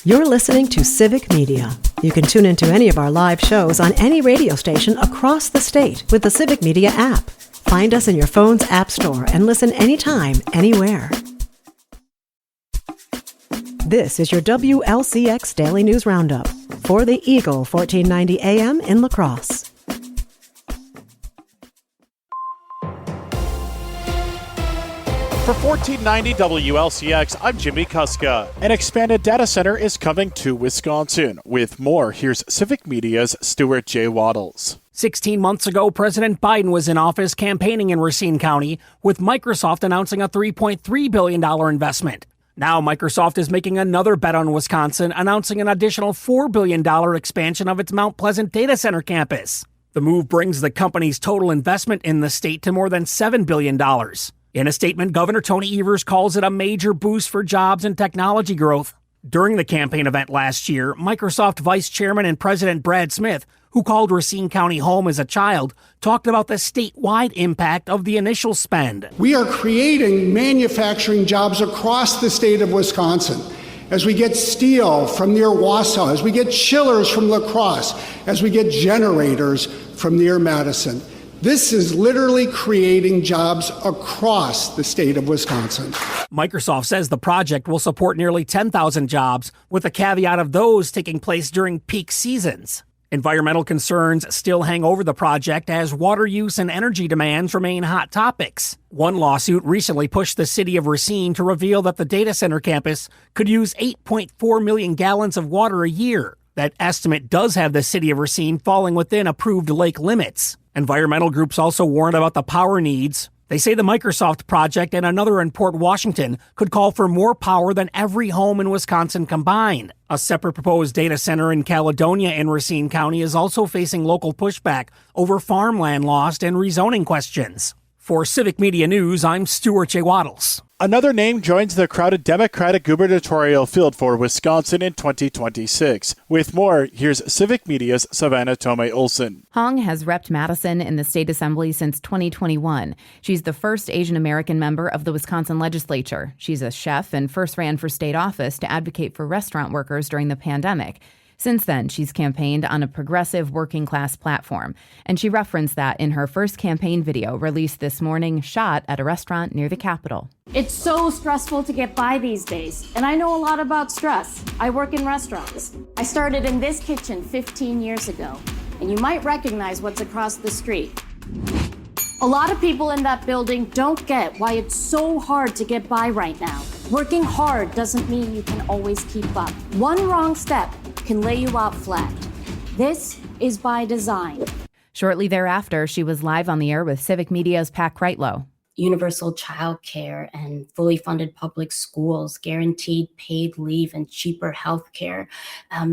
You're listening to Civic Media. You can tune into any of our live shows on any radio station across the state with the Civic Media app. Find us in your phone's app store and listen anytime, anywhere. This is your WLCX Daily News Roundup for the Eagle 1490 AM in La Crosse. For 1490 WLCX, I'm Jimmy Kuska. An expanded data center is coming to Wisconsin. With more, here's Civic Media's Stuart J. Waddles. 16 months ago, President Biden was in office campaigning in Racine County, with Microsoft announcing a $3.3 billion investment. Now Microsoft is making another bet on Wisconsin, announcing an additional $4 billion expansion of its Mount Pleasant data center campus. The move brings the company's total investment in the state to more than $7 billion. In a statement, Governor Tony Evers calls it a major boost for jobs and technology growth. During the campaign event last year, Microsoft Vice Chairman and President Brad Smith, who called Racine County home as a child, talked about the statewide impact of the initial spend. We are creating manufacturing jobs across the state of Wisconsin. As we get steel from near Wausau, as we get chillers from La Crosse, as we get generators from near Madison. This is literally creating jobs across the state of Wisconsin. Microsoft says the project will support nearly 10,000 jobs, with a caveat of those taking place during peak seasons. Environmental concerns still hang over the project as water use and energy demands remain hot topics. One lawsuit recently pushed the city of Racine to reveal that the data center campus could use 8.4 million gallons of water a year. That estimate does have the city of Racine falling within approved lake limits. Environmental groups also warn about the power needs. They say the Microsoft project and another in Port Washington could call for more power than every home in Wisconsin combined. A separate proposed data center in Caledonia in Racine County is also facing local pushback over farmland lost and rezoning questions. For Civic Media News, I'm Stuart J. Waddles. Another name joins the crowded Democratic gubernatorial field for Wisconsin in 2026. With more, here's Civic Media's Savannah Tomei-Olson. Hong has repped Madison in the state assembly since 2021. She's the first Asian American member of the Wisconsin legislature. She's a chef and first ran for state office to advocate for restaurant workers during the pandemic. Since then, she's campaigned on a progressive working class platform, and she referenced that in her first campaign video released this morning, shot at a restaurant near the Capitol. It's so stressful to get by these days, and I know a lot about stress. I work in restaurants. I started in this kitchen 15 years ago, and you might recognize what's across the street. A lot of people in that building don't get why it's so hard to get by right now. Working hard doesn't mean you can always keep up. One wrong step can lay you out flat. This is by design. Shortly thereafter, she was live on the air with Civic Media's Pat Kreitlow. Universal child care and fully funded public schools, guaranteed paid leave and cheaper health care.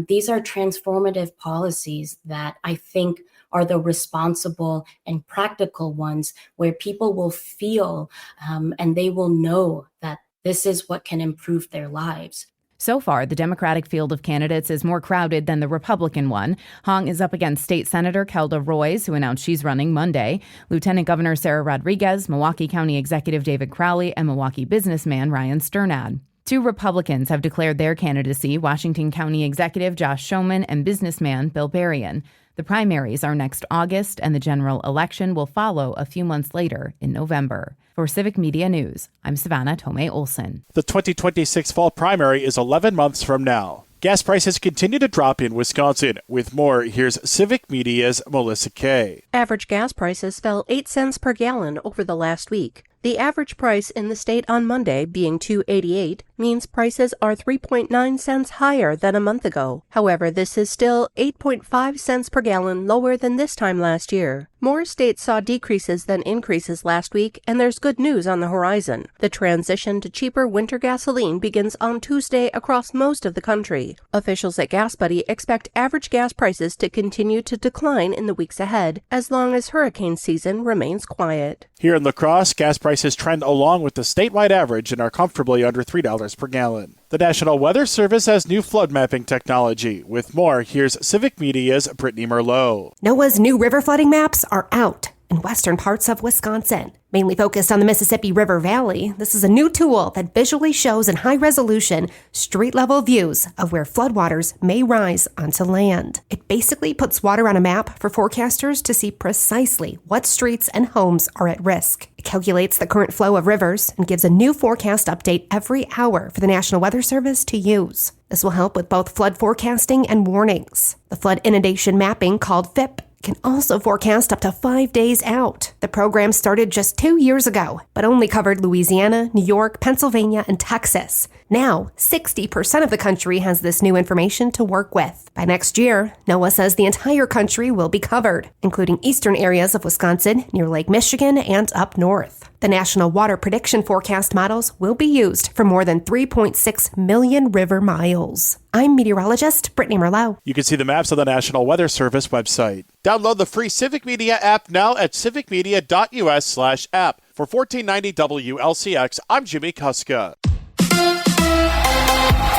These are transformative policies that I think are the responsible and practical ones where people will feel and they will know that this is what can improve their lives. So far, the Democratic field of candidates is more crowded than the Republican one. Hong is up against State Senator Kelda Roys, who announced she's running Monday, Lieutenant Governor Sarah Rodriguez, Milwaukee County Executive David Crowley, and Milwaukee businessman Ryan Sternad. Two Republicans have declared their candidacy, Washington County Executive Josh Schoeman and businessman Bill Berrien. The primaries are next August, and the general election will follow a few months later in November. For Civic Media News, I'm Savannah Tomei-Olson. The 2026 fall primary is 11 months from now. Gas prices continue to drop in Wisconsin. With more, here's Civic Media's Melissa Kay. Average gas prices fell 8 cents per gallon over the last week. The average price in the state on Monday, being $2.88, means prices are 3.9 cents higher than a month ago. However, this is still 8.5 cents per gallon lower than this time last year. More states saw decreases than increases last week, and there's good news on the horizon. The transition to cheaper winter gasoline begins on Tuesday across most of the country. Officials at GasBuddy expect average gas prices to continue to decline in the weeks ahead, as long as hurricane season remains quiet. Here in La Crosse, gas prices trend along with the statewide average and are comfortably under $3 per gallon. The National Weather Service has new flood mapping technology. With more, here's Civic Media's Brittany Merlot. NOAA's new river flooding maps are out, in western parts of Wisconsin. Mainly focused on the Mississippi River Valley, this is a new tool that visually shows in high-resolution, street-level views of where floodwaters may rise onto land. It basically puts water on a map for forecasters to see precisely what streets and homes are at risk. It calculates the current flow of rivers and gives a new forecast update every hour for the National Weather Service to use. This will help with both flood forecasting and warnings. The flood inundation mapping, called FIP, can also forecast up to 5 days out. The program started just 2 years ago, but only covered Louisiana, New York, Pennsylvania, and Texas. Now, 60% of the country has this new information to work with. By next year, NOAA says the entire country will be covered, including eastern areas of Wisconsin, near Lake Michigan, and up north. The National Water Prediction Forecast models will be used for more than 3.6 million river miles. I'm meteorologist Brittany Merlot. You can see the maps on the National Weather Service website. Download the free Civic Media app now at civicmedia.us/app. For 1490 WLCX, I'm Jimmy Kuska.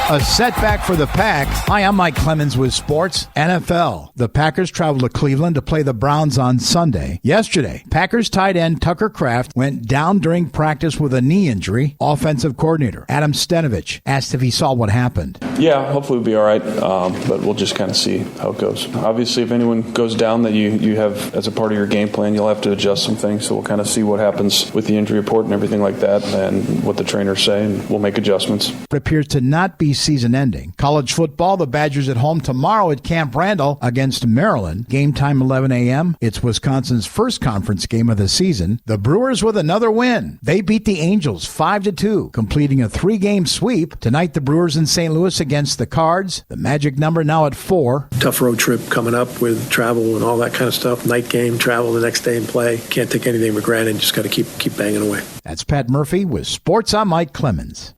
A setback for the Pack. Hi, I'm Mike Clemens with Sports NFL. The Packers traveled to Cleveland to play the Browns on Sunday. Yesterday, Packers tight end Tucker Kraft went down during practice with a knee injury. Offensive coordinator Adam Stenovich asked if he saw what happened. Yeah, hopefully we'll be all right, but we'll just kind of see how it goes. Obviously, if anyone goes down that you have as a part of your game plan, you'll have to adjust some things. So we'll kind of see what happens with the injury report and everything like that and what the trainers say, and we'll make adjustments. It appears to not be season ending. College football, the Badgers at home tomorrow at Camp Randall against Maryland. Game time 11 a.m. It's Wisconsin's first conference game of the season. The Brewers with another win. They beat the Angels 5-2, completing a 3-game sweep. Tonight, the Brewers in St. Louis against the Cards. The magic number now at 4. Tough road trip coming up with travel and all that kind of stuff. Night game, travel the next day and play. Can't take anything for granted. Just got to keep banging away. That's Pat Murphy with Sports. I'm Mike Clemens.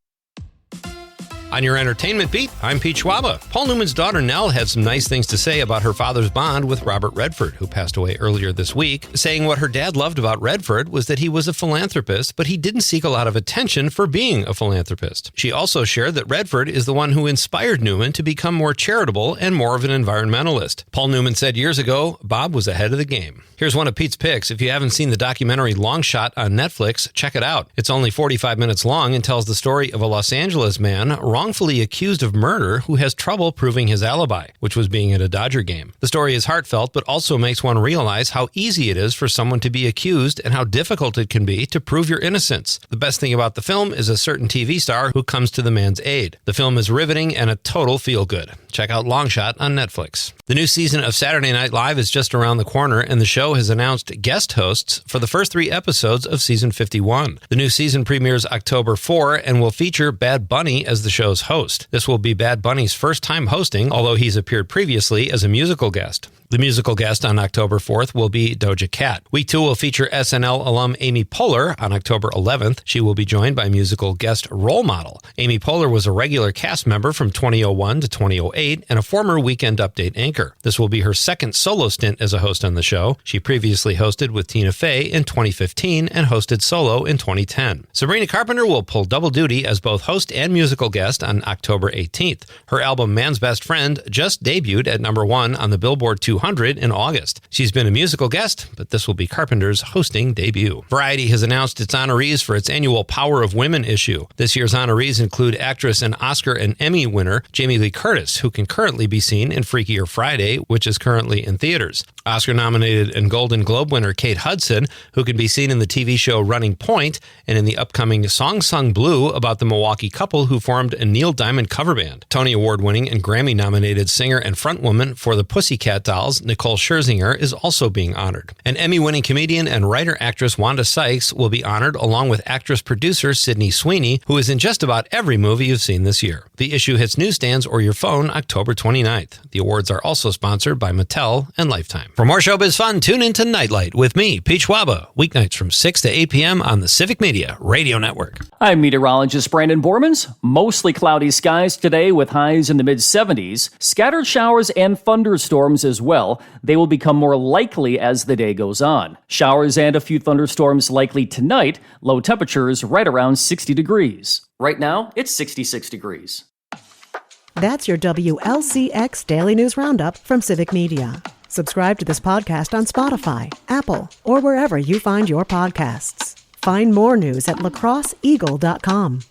On your entertainment beat, I'm Pete Schwaba. Paul Newman's daughter Nell had some nice things to say about her father's bond with Robert Redford, who passed away earlier this week, saying what her dad loved about Redford was that he was a philanthropist, but he didn't seek a lot of attention for being a philanthropist. She also shared that Redford is the one who inspired Newman to become more charitable and more of an environmentalist. Paul Newman said years ago, Bob was ahead of the game. Here's one of Pete's picks. If you haven't seen the documentary Long Shot on Netflix, check it out. It's only 45 minutes long and tells the story of a Los Angeles man wrongfully accused of murder who has trouble proving his alibi, which was being at a Dodger game. The story is heartfelt, but also makes one realize how easy it is for someone to be accused and how difficult it can be to prove your innocence. The best thing about the film is a certain TV star who comes to the man's aid. The film is riveting and a total feel-good. Check out Long Shot on Netflix. The new season of Saturday Night Live is just around the corner, and the show has announced guest hosts for the first 3 episodes of season 51. The new season premieres October 4 and will feature Bad Bunny as the show's host. This will be Bad Bunny's first time hosting, although he's appeared previously as a musical guest. The musical guest on October 4th will be Doja Cat. Week 2 will feature SNL alum Amy Poehler on October 11th. She will be joined by musical guest Role Model. Amy Poehler was a regular cast member from 2001 to 2008 and a former Weekend Update anchor. This will be her second solo stint as a host on the show. She previously hosted with Tina Fey in 2015 and hosted solo in 2010. Sabrina Carpenter will pull double duty as both host and musical guest on October 18th. Her album Man's Best Friend just debuted at number 1 on the Billboard 200 in August. She's been a musical guest, but this will be Carpenter's hosting debut. Variety has announced its honorees for its annual Power of Women issue. This year's honorees include actress and Oscar and Emmy winner Jamie Lee Curtis, who can currently be seen in Freakier Friday, which is currently in theaters. Oscar-nominated and Golden Globe winner Kate Hudson, who can be seen in the TV show Running Point and in the upcoming Song Sung Blue about the Milwaukee couple who formed a Neil Diamond cover band. Tony Award-winning and Grammy-nominated singer and frontwoman for the Pussycat Dolls, Nicole Scherzinger, is also being honored. An Emmy-winning comedian and writer-actress Wanda Sykes will be honored along with actress-producer Sydney Sweeney, who is in just about every movie you've seen this year. The issue hits newsstands or your phone October 29th. The awards are also sponsored by Mattel and Lifetime. For more showbiz fun, tune into Nightlight with me, Pete Schwaba, weeknights from 6 to 8 p.m. on the Civic Media Radio Network. I'm meteorologist Brandon Bormans. Mostly cloudy skies today with highs in the mid-70s. Scattered showers and thunderstorms as well. They will become more likely as the day goes on. Showers and a few thunderstorms likely tonight. Low temperatures right around 60 degrees. Right now, it's 66 degrees. That's your WLCX Daily News Roundup from Civic Media. Subscribe to this podcast on Spotify, Apple, or wherever you find your podcasts. Find more news at lacrosseeagle.com.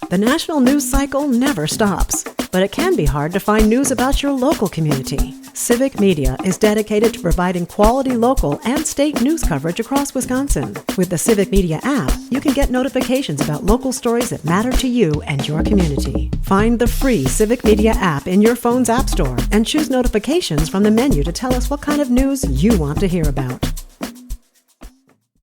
The national news cycle never stops, but it can be hard to find news about your local community. Civic Media is dedicated to providing quality local and state news coverage across Wisconsin. With the Civic Media app, you can get notifications about local stories that matter to you and your community. Find the free Civic Media app in your phone's app store and choose notifications from the menu to tell us what kind of news you want to hear about.